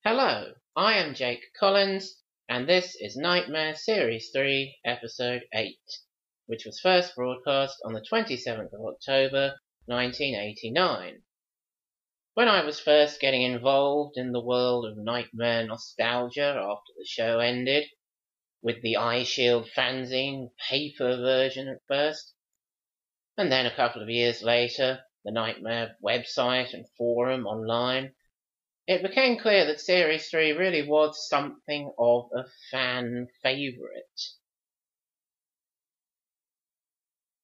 Hello, I am Jake Collins, and this is Knightmare Series 3, Episode 8, which was first broadcast on the 27th of October, 1989. When I was first getting involved in the world of Knightmare nostalgia after the show ended, with the Eyeshield fanzine paper version at first, and then a couple of years later, the Knightmare website and forum online, it became clear that Series 3 really was something of a fan favourite.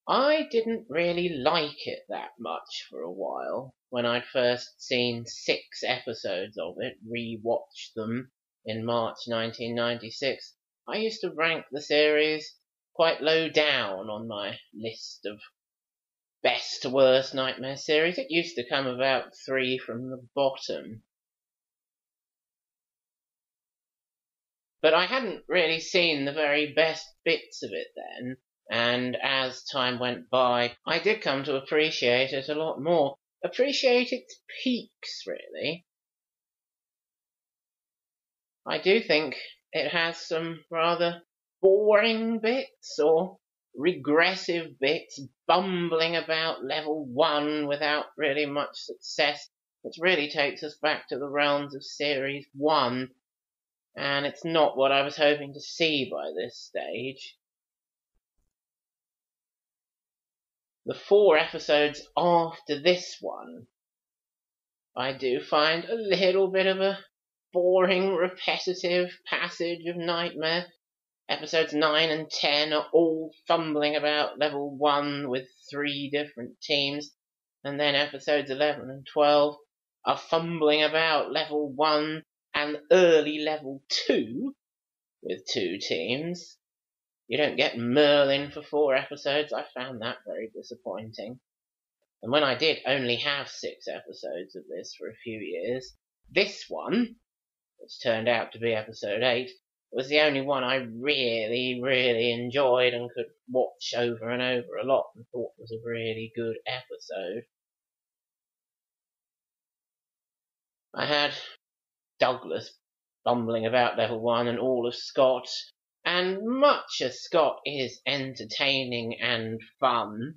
I didn't really like it that much for a while. When I'd first seen 6 episodes of it, re-watched them in March 1996, I used to rank the series quite low down on my list of best to worst Knightmare series. It used to come about 3 from the bottom. But I hadn't really seen the very best bits of it then, and as time went by, I did come to appreciate it a lot more. Appreciate its peaks, really. I do think it has some rather boring bits, or regressive bits, bumbling about level 1 without really much success, which really takes us back to the realms of Series 1. And it's not what I was hoping to see by this stage. The 4 episodes after this one, I do find a little bit of a boring, repetitive passage of Knightmare. Episodes 9 and 10 are all fumbling about level 1 with 3 different teams, and then episodes 11 and 12 are fumbling about level 1 and early level 2 with 2 teams. You don't get Merlin for 4 episodes. I found that very disappointing. And when I did only have 6 episodes of this for a few years, this one, which turned out to be episode 8, was the only one I really enjoyed and could watch over and over a lot and thought was a really good episode. I had Douglas bumbling about level 1 and all of Scott, and much as Scott is entertaining and fun,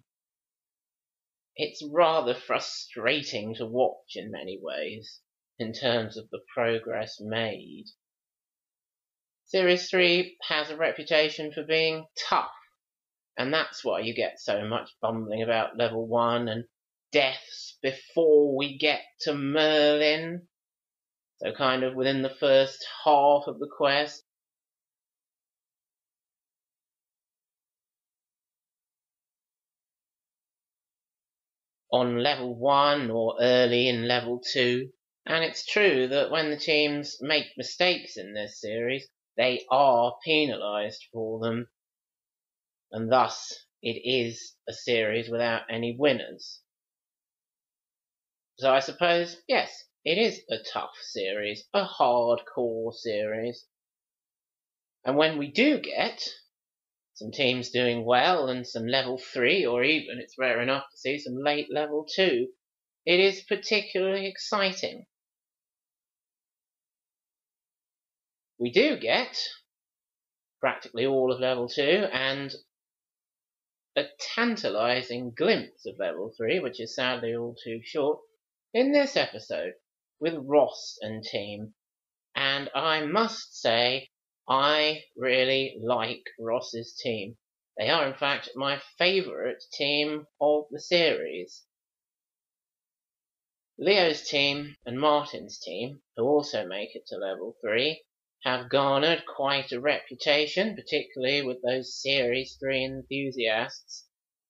it's rather frustrating to watch in many ways, in terms of the progress made. Series 3 has a reputation for being tough, and that's why you get so much bumbling about level 1 and deaths before we get to Merlin. So kind of within the first half of the quest. On level 1 or early in level 2. And it's true that when the teams make mistakes in this series, they are penalised for them. And thus, it is a series without any winners. So I suppose, yes, it is a tough series, a hardcore series. And when we do get some teams doing well and some level 3, or even it's rare enough to see some late level 2, it is particularly exciting. We do get practically all of level 2 and a tantalising glimpse of level 3, which is sadly all too short, in this episode with Ross and team. And I must say, I really like Ross's team. They are, in fact, my favourite team of the series. Leo's team and Martin's team, who also make it to level 3, have garnered quite a reputation, particularly with those Series 3 enthusiasts,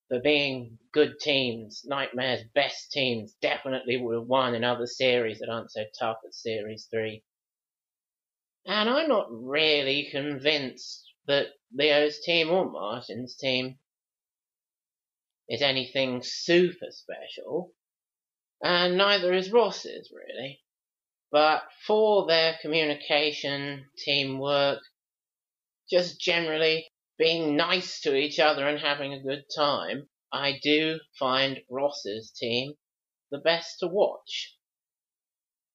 for being good teams. Knightmare's best teams definitely would have won in other series that aren't so tough as Series 3. And I'm not really convinced that Leo's team or Martin's team is anything super special, and neither is Ross's, really. But for their communication, teamwork, just generally being nice to each other and having a good time, I do find Ross's team the best to watch.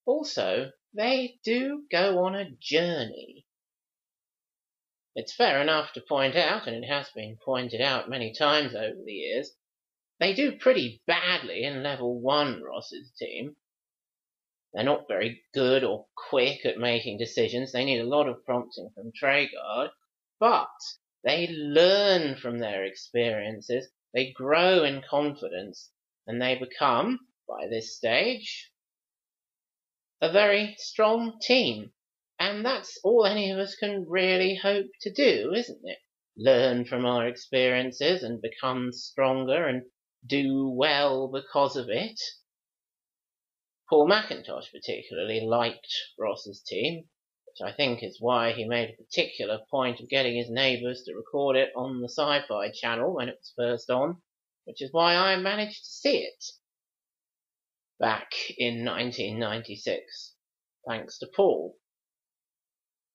Also, they do go on a journey. It's fair enough to point out, and it has been pointed out many times over the years, they do pretty badly in level 1 Ross's team. They're not very good or quick at making decisions. They need a lot of prompting from Treguard, but they learn from their experiences, they grow in confidence, and they become, by this stage, a very strong team. And that's all any of us can really hope to do, isn't it? Learn from our experiences and become stronger and do well because of it. Paul McIntosh particularly liked Ross's team, which I think is why he made a particular point of getting his neighbours to record it on the Sci-Fi channel when it was first on, which is why I managed to see it back in 1996, thanks to Paul.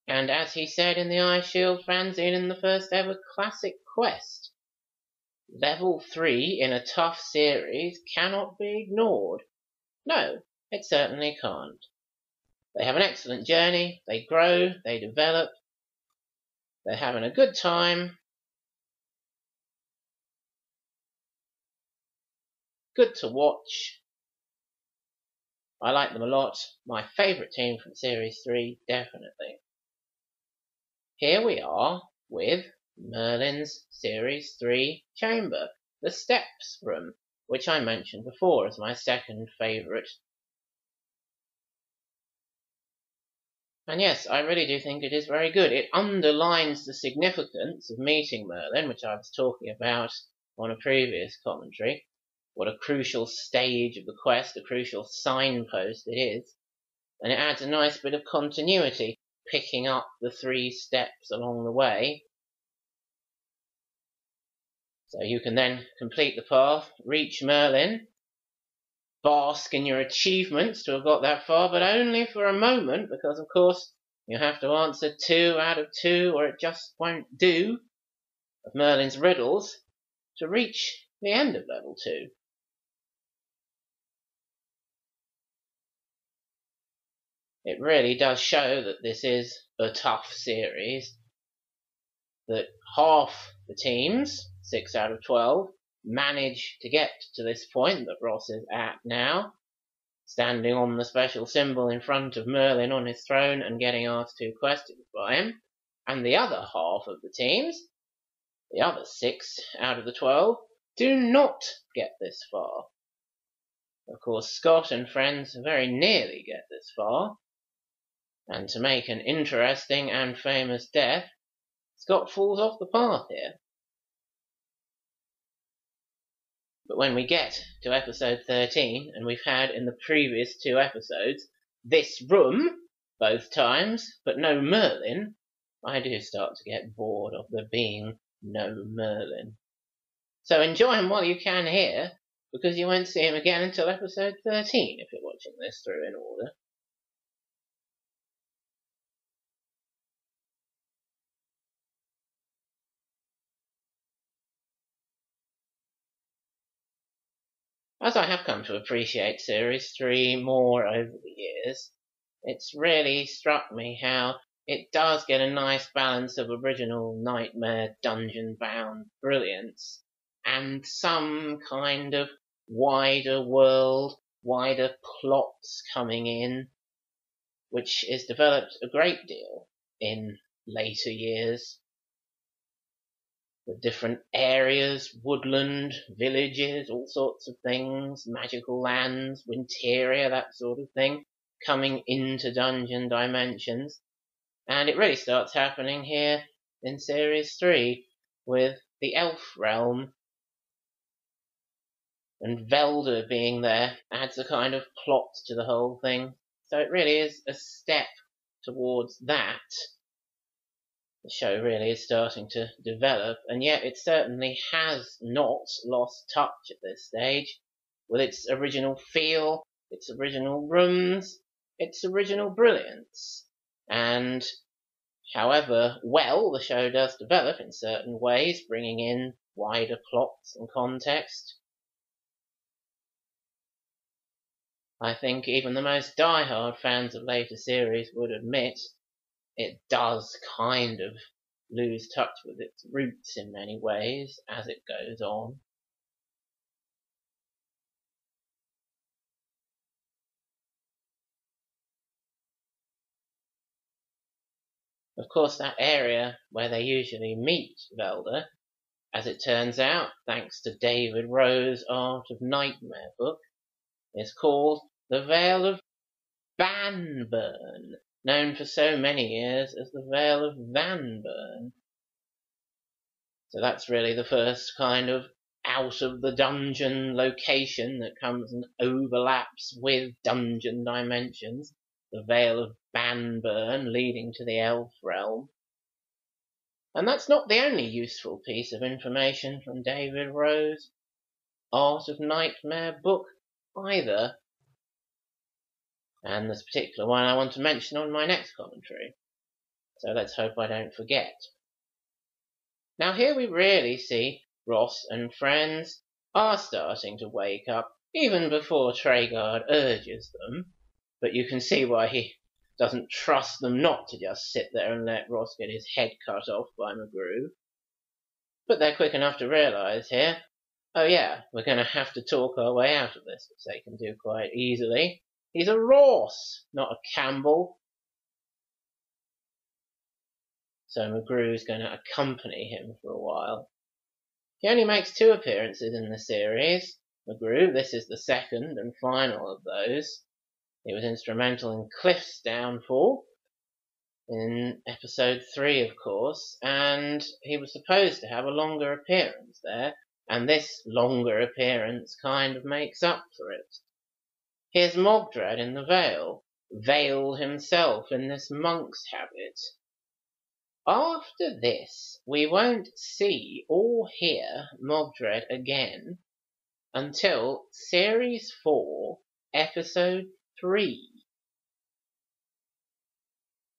And as he said in the Ice Shield fanzine in the first ever Classic Quest, level 3 in a tough series cannot be ignored. No, it certainly can't. They have an excellent journey, they grow, they develop, they're having a good time. Good to watch. I like them a lot. My favourite team from Series 3, definitely. Here we are with Merlin's Series 3 chamber, the Steps room, which I mentioned before as my second favourite. And yes, I really do think it is very good. It underlines the significance of meeting Merlin, which I was talking about on a previous commentary. What a crucial stage of the quest, a crucial signpost it is. And it adds a nice bit of continuity, picking up the 3 steps along the way. So you can then complete the path, reach Merlin, bask in your achievements to have got that far, but only for a moment, because of course you have to answer 2 out of 2 or it just won't do of Merlin's riddles to reach the end of level 2. It really does show that this is a tough series, that half the teams, 6 out of 12, manage to get to this point that Ross is at now, standing on the special symbol in front of Merlin on his throne and getting asked 2 questions by him, and the other half of the teams, the other 6 out of the 12, do not get this far. Of course, Scott and friends very nearly get this far, and to make an interesting and famous death, Scott falls off the path here. But when we get to episode 13, and we've had in the previous 2 episodes this room both times, but no Merlin, I do start to get bored of there being no Merlin. So enjoy him while you can here, because you won't see him again until episode 13 if you're watching this through in order. As I have come to appreciate Series 3 more over the years, it's really struck me how it does get a nice balance of original Knightmare dungeon-bound brilliance and some kind of wider world, wider plots coming in, which is developed a great deal in later years. With different areas, woodland, villages, all sorts of things, magical lands, Winteria, that sort of thing, coming into dungeon dimensions. And it really starts happening here in Series 3 with the Elf Realm. And Velda being there adds a kind of plot to the whole thing. So it really is a step towards that. The show really is starting to develop, and yet it certainly has not lost touch at this stage with its original feel, its original rooms, its original brilliance. And however well the show does develop in certain ways, bringing in wider plots and context, I think even the most die-hard fans of later series would admit it does kind of lose touch with its roots in many ways as it goes on. Of course, that area where they usually meet Velda, as it turns out, thanks to David Rowe's Art of Knightmare book, is called the Vale of Banburn, known for so many years as the Vale of Vanburn. So that's really the first kind of out of the dungeon location that comes and overlaps with dungeon dimensions, the Vale of Banburn leading to the Elf Realm. And that's not the only useful piece of information from David Rowe's Art of Knightmare book either. And this particular one I want to mention on my next commentary. So let's hope I don't forget. Now here we really see Ross and friends are starting to wake up, even before Treguard urges them. But you can see why he doesn't trust them not to just sit there and let Ross get his head cut off by McGrew. But they're quick enough to realise here, oh yeah, we're going to have to talk our way out of this, which they can do quite easily. He's a Ross, not a Campbell. So McGrew's going to accompany him for a while. He only makes 2 appearances in the series. McGrew, this is the second and final of those. He was instrumental in Cliff's downfall in episode 3, of course, and he was supposed to have a longer appearance there, and this longer appearance kind of makes up for it. Here's Mogdrad in the Vale, veiled himself in this monk's habit. After this, we won't see or hear Mogdrad again until Series 4, Episode 3.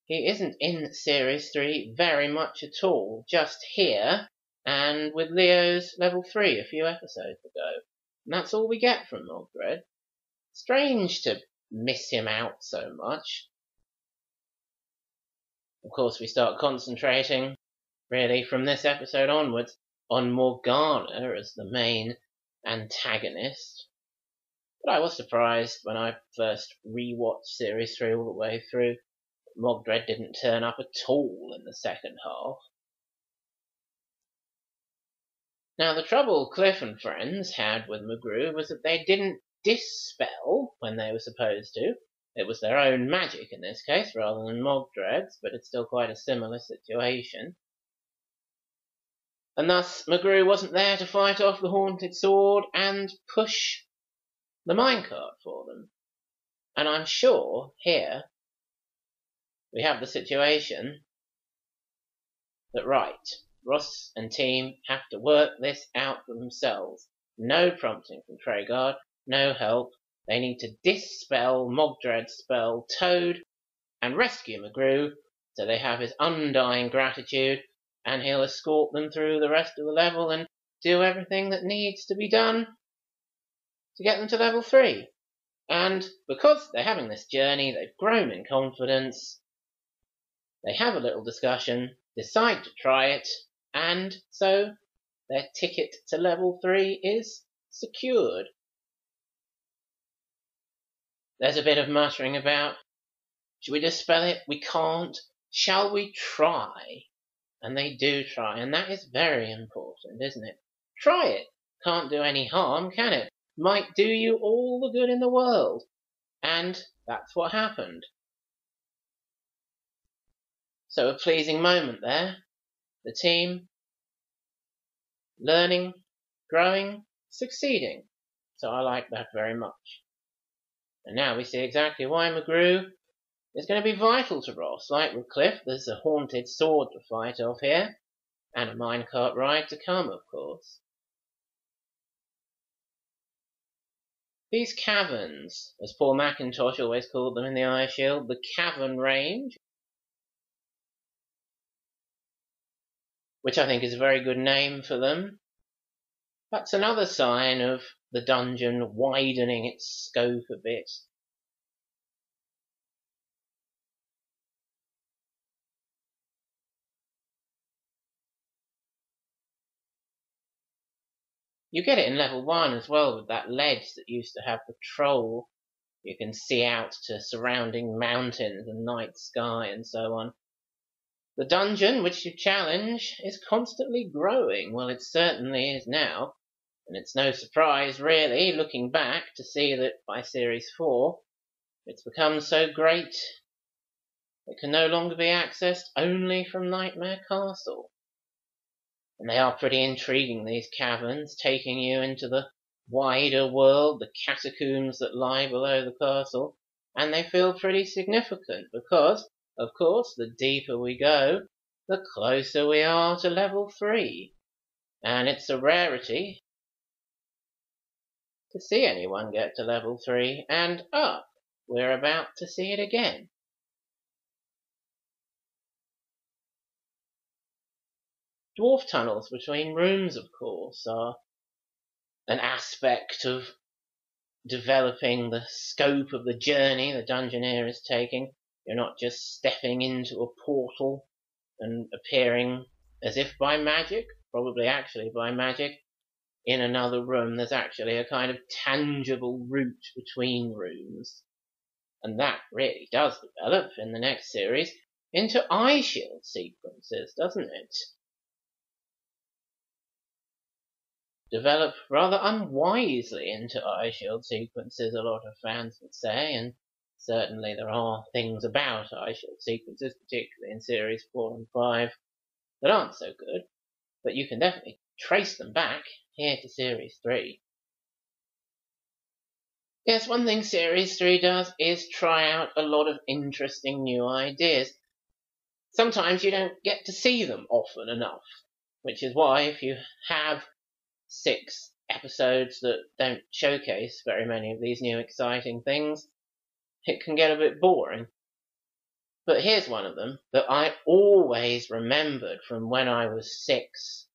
He isn't in Series 3 very much at all, just here, and with Leo's level 3 a few episodes ago. And that's all we get from Mogdrad. Strange to miss him out so much. Of course, we start concentrating, really, from this episode onwards, on Morgana as the main antagonist. But I was surprised when I first rewatched Series 3 all the way through that Mogdrad didn't turn up at all in the second half. Now, the trouble Cliff and friends had with McGrew was that they didn't dispel when they were supposed to. It was their own magic in this case, rather than Mogdrad's, but it's still quite a similar situation. And thus, McGrew wasn't there to fight off the haunted sword and push the minecart for them. And I'm sure here we have the situation that, right, Ross and team have to work this out for themselves. No prompting from Treguard, no help. They need to dispel Mogdrad's spell Toad and rescue McGrew so they have his undying gratitude and he'll escort them through the rest of the level and do everything that needs to be done to get them to level 3. And because they're having this journey, they've grown in confidence, they have a little discussion, decide to try it, and so their ticket to level 3 is secured. There's a bit of muttering about, should we dispel it? We can't. Shall we try? And they do try, and that is very important, isn't it? Try it. Can't do any harm, can it? Might do you all the good in the world. And that's what happened. So a pleasing moment there. The team learning, growing, succeeding. So I like that very much. And now we see exactly why McGrew is going to be vital to Ross. Like with Cliff, there's a haunted sword to fight off here, and a minecart ride to come, of course. These caverns, as Paul McIntosh always called them in the Ice Shield, the cavern range, which I think is a very good name for them. That's another sign of the dungeon widening its scope a bit You get it in level 1 as well, with that ledge that used to have the troll. You can see out to surrounding mountains and night sky and so on. The dungeon which you challenge is constantly growing. Well, it certainly is now. And it's no surprise, really, looking back, to see that by Series 4, it's become so great it can no longer be accessed only from Knightmare Castle. And they are pretty intriguing, these caverns, taking you into the wider world, the catacombs that lie below the castle, and they feel pretty significant because, of course, the deeper we go, the closer we are to level 3. And it's a rarity to see anyone get to level 3 and up. We're about to see it again. Dwarf tunnels between rooms, of course, are an aspect of developing the scope of the journey the Dungeoneer is taking. You're not just stepping into a portal and appearing as if by magic, probably actually by magic, in another room. There's actually a kind of tangible route between rooms. And that really does develop in the next series into eye shield sequences, doesn't it? Develop rather unwisely into eye shield sequences, a lot of fans would say, and certainly there are things about eye shield sequences, particularly in Series 4 and 5, that aren't so good, but you can definitely trace them back here to Series 3. Yes, one thing Series 3 does is try out a lot of interesting new ideas. Sometimes you don't get to see them often enough, which is why if you have 6 episodes that don't showcase very many of these new exciting things, it can get a bit boring. But here's one of them that I always remembered from when I was 6.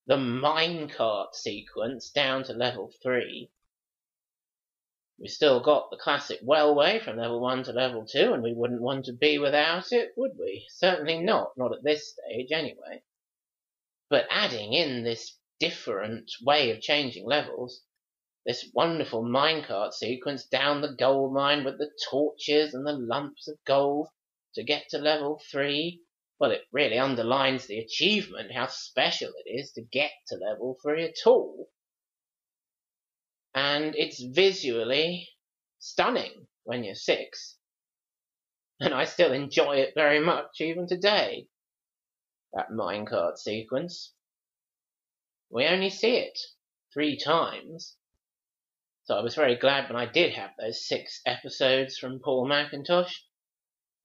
The minecart sequence down to level 3. We still got the classic wellway from level 1 to level 2, and we wouldn't want to be without it, would we? Certainly not at this stage anyway. But adding in this different way of changing levels, this wonderful minecart sequence down the gold mine with the torches and the lumps of gold to get to level 3, well, it really underlines the achievement, how special it is to get to level 3 at all. And it's visually stunning when you're 6. And I still enjoy it very much even today, that minecart sequence. We only see it 3 times, so I was very glad when I did have those 6 episodes from Paul McIntosh.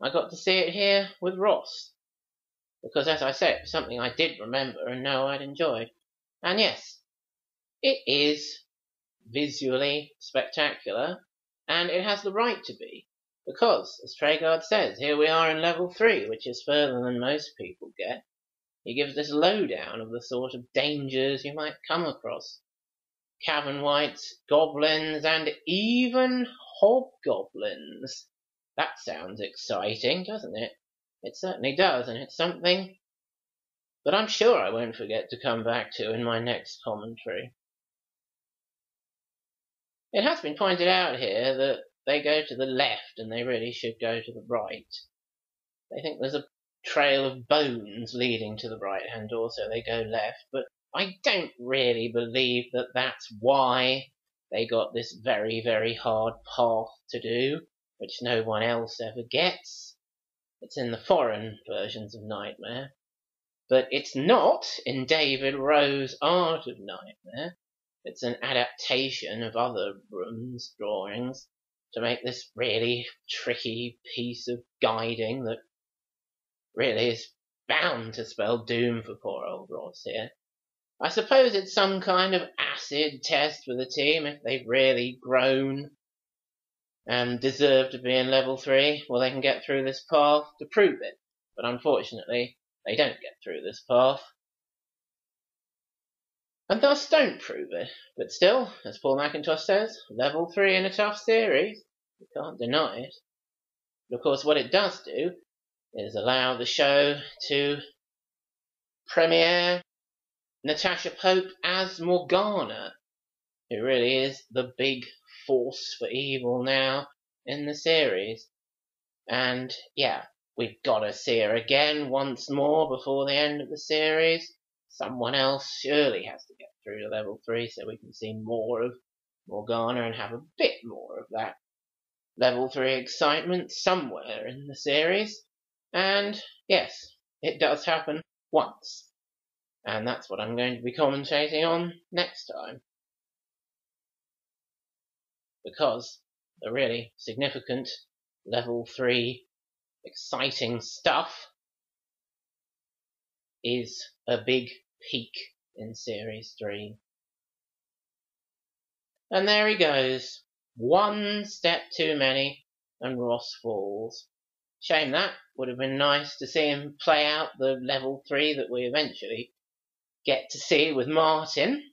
I got to see it here with Ross, because as I say, it was something I did remember and know I'd enjoyed. And yes, it is visually spectacular, and it has the right to be, because, as Tregard says, here we are in level 3, which is further than most people get. He gives this lowdown of the sort of dangers you might come across. Cavern wights, goblins, and even hobgoblins. That sounds exciting, doesn't it? It certainly does, and it's something that I'm sure I won't forget to come back to in my next commentary. It has been pointed out here that they go to the left and they really should go to the right. They think there's a trail of bones leading to the right-hand door, so they go left, but I don't really believe that that's why they got this very, very hard path to do, which no one else ever gets. It's in the foreign versions of Knightmare, but it's not in David Rowe's Art of Knightmare. It's an adaptation of other rooms' drawings to make this really tricky piece of guiding that really is bound to spell doom for poor old Ross here. I suppose it's some kind of acid test for the team if they've really grown and deserve to be in level 3. Well, they can get through this path to prove it, but unfortunately they don't get through this path, and thus don't prove it. But still, as Paul McIntosh says, level 3 in a tough series, you can't deny it. But of course what it does do is allow the show to premiere Natasha Pope as Morgana, who really is the big force for evil now in the series. And yeah, we've got to see her again once more before the end of the series. Someone else surely has to get through to level 3 so we can see more of Morgana and have a bit more of that level 3 excitement somewhere in the series. And yes, it does happen once. And that's what I'm going to be commentating on next time. Because the really significant level 3 exciting stuff is a big peak in Series 3. And there he goes. One step too many, and Ross falls. Shame that. Would have been nice to see him play out the level 3 that we eventually get to see with Martin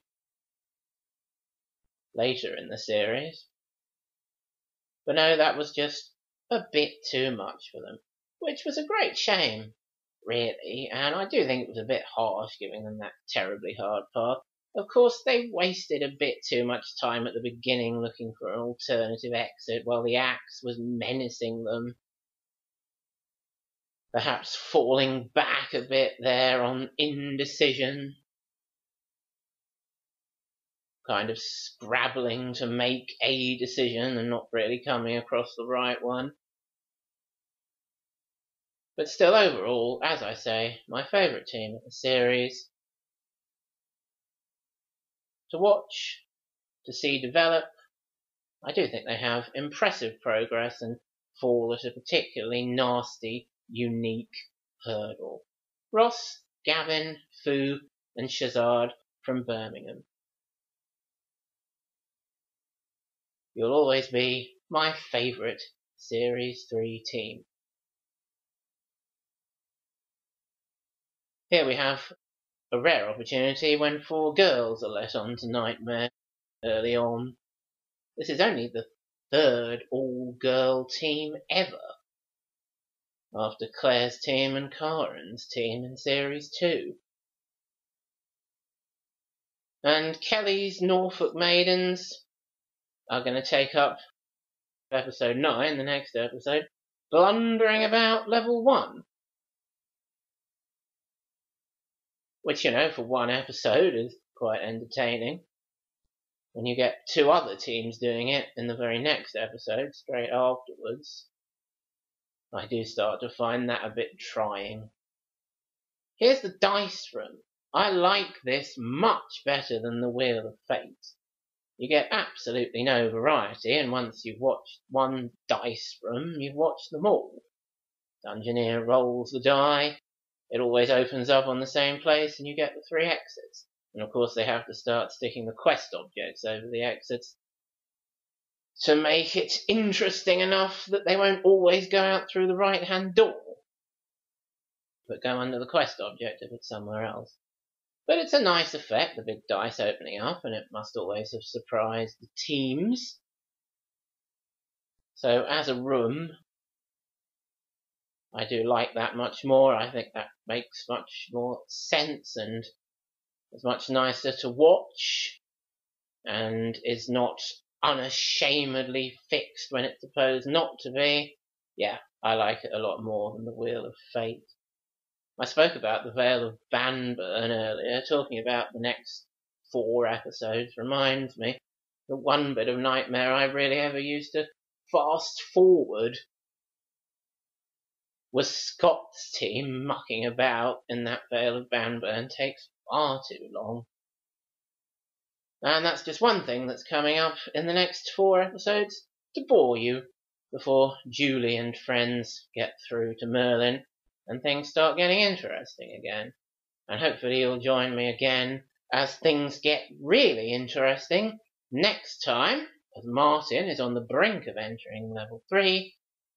later in the series. But no, that was just a bit too much for them, which was a great shame, really, and I do think it was a bit harsh giving them that terribly hard path. Of course, they wasted a bit too much time at the beginning looking for an alternative exit while the axe was menacing them. Perhaps falling back a bit there on indecision. Kind of scrabbling to make a decision and not really coming across the right one. But still, overall, as I say, my favourite team of the series. To watch, to see develop. I do think they have impressive progress and fall at a particularly nasty, unique hurdle. Ross, Gavin, Fu and Shazad from Birmingham. You'll always be my favourite Series 3 team. Here we have a rare opportunity when 4 girls are let on to Knightmare early on. This is only the 3rd all-girl team ever, after Claire's team and Karen's team in Series 2. And Kelly's Norfolk Maidens are going to take up episode 9, the next episode, blundering about level 1. Which, you know, for one episode is quite entertaining. When you get 2 other teams doing it in the very next episode, straight afterwards, I do start to find that a bit trying. Here's the dice room. I like this much better than the Wheel of Fate. You get absolutely no variety, and once you've watched one dice room, you've watched them all. Dungeoneer rolls the die, it always opens up on the same place, and you get the 3 exits. And of course they have to start sticking the quest objects over the exits to make it interesting enough that they won't always go out through the right-hand door, but go under the quest object if it's somewhere else. But it's a nice effect, the big dice opening up, and it must always have surprised the teams. So as a room, I do like that much more. I think that makes much more sense and is much nicer to watch and is not unashamedly fixed when it's supposed not to be. Yeah, I like it a lot more than the Wheel of Fate. I spoke about the Vale of Banburn earlier. Talking about the next 4 episodes reminds me that one bit of Knightmare I really ever used to fast forward was Scott's team mucking about in that Vale of Banburn. Takes far too long. And that's just one thing that's coming up in the next 4 episodes to bore you before Julie and friends get through to Merlin and things start getting interesting again. And hopefully you'll join me again as things get really interesting next time, as Martin is on the brink of entering level 3,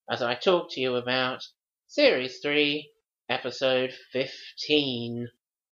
as I talk to you about Series 3, Episode 15.